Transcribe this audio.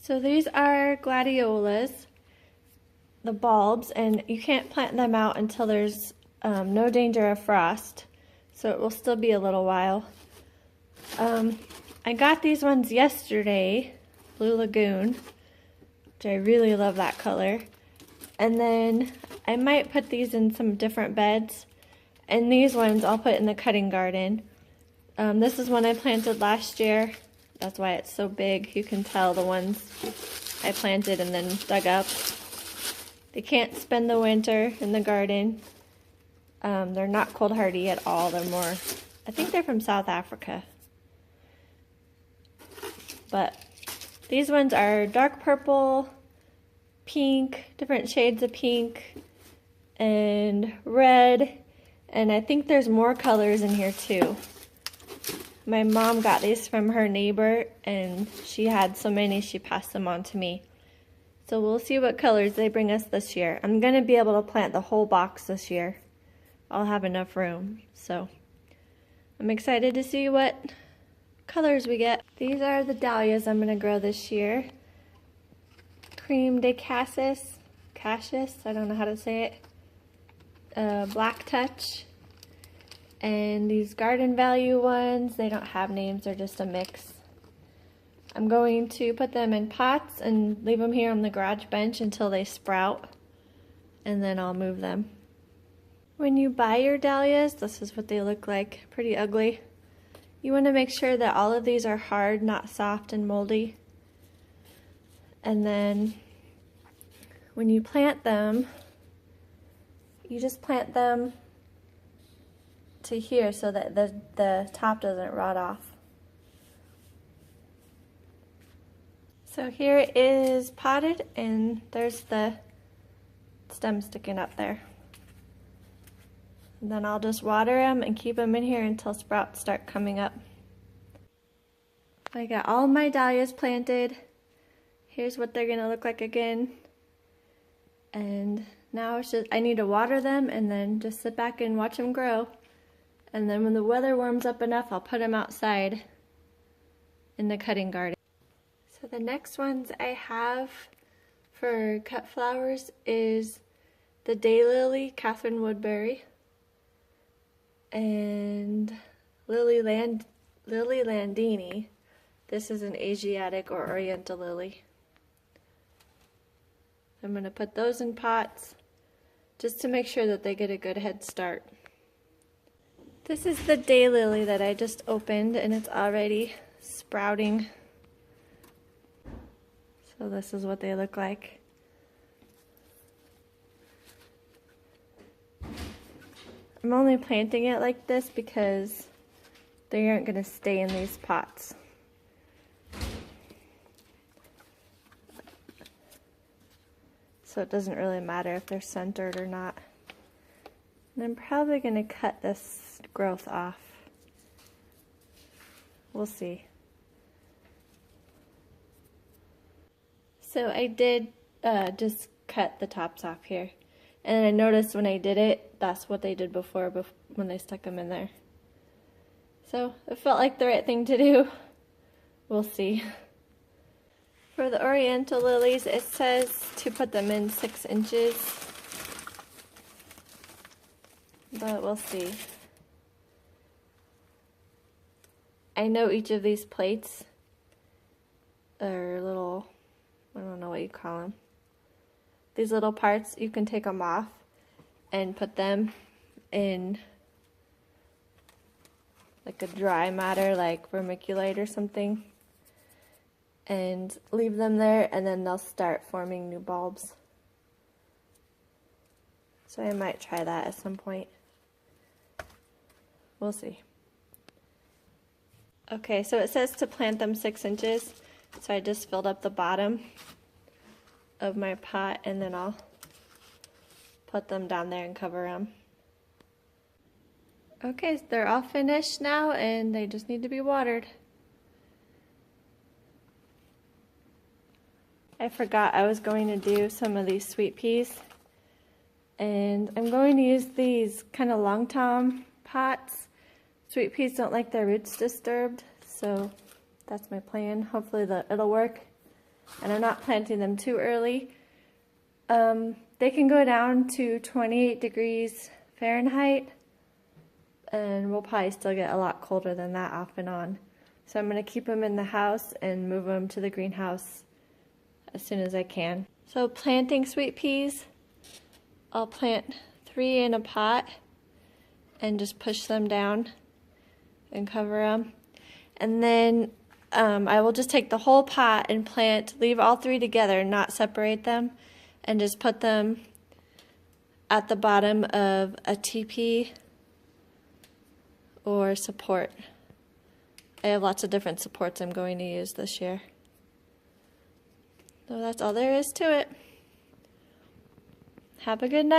So these are gladiolas, the bulbs, and you can't plant them out until there's no danger of frost, so it will still be a little while. I got these ones yesterday, Blue Lagoon, which I really love that color. And then I might put these in some different beds, and these ones I'll put in the cutting garden. This is one I planted last year. That's why it's so big. You can tell the ones I planted and then dug up. They can't spend the winter in the garden. They're not cold hardy at all. They're more, I think they're from South Africa. But these ones are dark purple, pink, different shades of pink, and red. And I think there's more colors in here too. My mom got these from her neighbor, and she had so many she passed them on to me. So we'll see what colors they bring us this year. I'm going to be able to plant the whole box this year. I'll have enough room. So I'm excited to see what colors we get. These are the dahlias I'm going to grow this year. Cream de Cassis, I don't know how to say it. Black Touch. And these Garden Value ones, they don't have names, they're just a mix. I'm going to put them in pots and leave them here on the garage bench until they sprout, and then I'll move them. When you buy your dahlias, this is what they look like, pretty ugly. You want to make sure that all of these are hard, not soft and moldy. And then when you plant them, you just plant them to here so that the top doesn't rot off. So here it is potted, and there's the stem sticking up there. And then I'll just water them and keep them in here until sprouts start coming up. I got all my dahlias planted. Here's what they're gonna look like again. And now it's just, I need to water them and then just sit back and watch them grow. And then when the weather warms up enough, I'll put them outside in the cutting garden. So the next ones I have for cut flowers is the Daylily, Catherine Woodbury, and Lily Landini. This is an Asiatic or Oriental lily. I'm going to put those in pots just to make sure that they get a good head start. This is the daylily that I just opened, and it's already sprouting. So this is what they look like. I'm only planting it like this because they aren't going to stay in these pots. So it doesn't really matter if they're centered or not. And I'm probably going to cut this growth off. We'll see. So I did just cut the tops off here. And I noticed when I did it, that's what they did before when they stuck them in there. So it felt like the right thing to do. We'll see. For the Oriental lilies, it says to put them in 6 inches. But we'll see. I know each of these plates are little, I don't know what you call them. These little parts, you can take them off and put them in like a dry matter, like vermiculite or something, and leave them there, and then they'll start forming new bulbs. So I might try that at some point. We'll see. Okay, so it says to plant them 6 inches, so I just filled up the bottom of my pot, and then I'll put them down there and cover them. Okay, so they're all finished now, and they just need to be watered. I forgot I was going to do some of these sweet peas, and I'm going to use these kind of long tom pots. Sweet peas don't like their roots disturbed, so that's my plan. Hopefully it'll work. and I'm not planting them too early. They can go down to 28 degrees Fahrenheit, and we'll probably still get a lot colder than that off and on. So I'm going to keep them in the house and move them to the greenhouse as soon as I can. So planting sweet peas, I'll plant 3 in a pot and just push them down and cover them. And then I will just take the whole pot and leave all 3 together, not separate them, and just put them at the bottom of a teepee or support. I have lots of different supports I'm going to use this year. So that's all there is to it. Have a good night.